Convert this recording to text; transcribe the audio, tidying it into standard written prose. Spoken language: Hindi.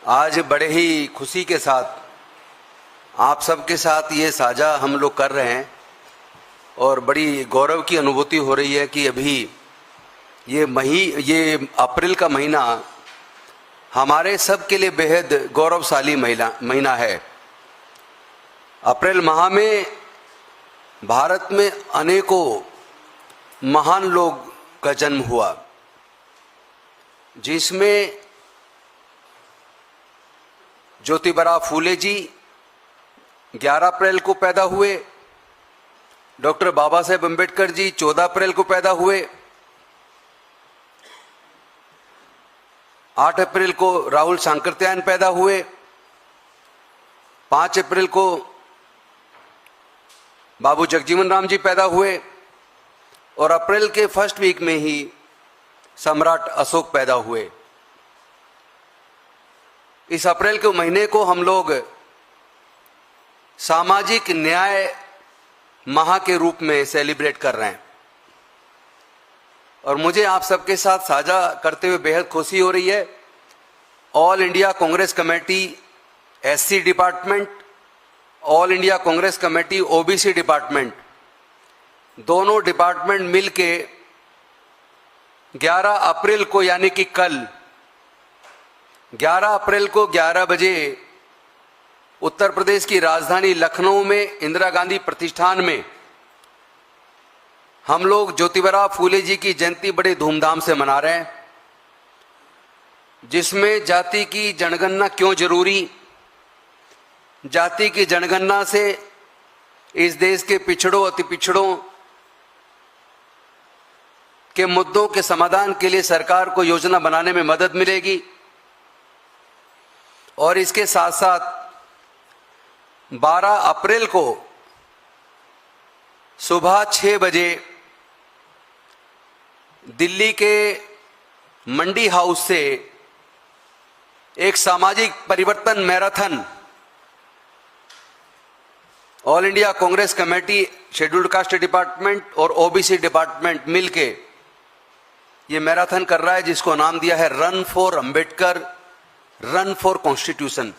आज बड़े ही खुशी के साथ आप सबके साथ ये साझा हम लोग कर रहे हैं और बड़ी गौरव की अनुभूति हो रही है कि अभी ये अप्रैल का महीना हमारे सब के लिए बेहद गौरवशाली महीना है। अप्रैल माह में भारत में अनेकों महान लोग का जन्म हुआ, जिसमें ज्योतिबा फूले जी 11 अप्रैल को पैदा हुए, डॉक्टर बाबा साहेब अम्बेडकर जी 14 अप्रैल को पैदा हुए, 8 अप्रैल को राहुल सांकृत्यायन पैदा हुए, 5 अप्रैल को बाबू जगजीवन राम जी पैदा हुए और अप्रैल के फर्स्ट वीक में ही सम्राट अशोक पैदा हुए। इस अप्रैल के महीने को हम लोग सामाजिक न्याय माह के रूप में सेलिब्रेट कर रहे हैं और मुझे आप सबके साथ साझा करते हुए बेहद खुशी हो रही है। All India Congress committee SC department, all India Congress committee OBC department, दोनों डिपार्टमेंट मिलके 11 अप्रैल को यानी कि कल 11 अप्रैल को 11 बजे उत्तर प्रदेश की राजधानी लखनऊ में इंदिरा गांधी प्रतिष्ठान में हम लोग ज्योतिबा फूले जी की जयंती बड़े धूमधाम से मना रहे हैं, जिसमें जाति की जनगणना क्यों जरूरी, जाति की जनगणना से इस देश के पिछड़ों अति पिछड़ों के मुद्दों के समाधान के लिए सरकार को योजना बनाने में मदद मिलेगी और इसके साथ साथ 12 अप्रैल को सुबह 6 बजे दिल्ली के मंडी हाउस से एक सामाजिक परिवर्तन marathon all India Congress committee, scheduled caste department और ओबीसी डिपार्टमेंट मिलके ये मैराथन कर रहा है, जिसको नाम दिया है run for Ambedkar, run for constitution.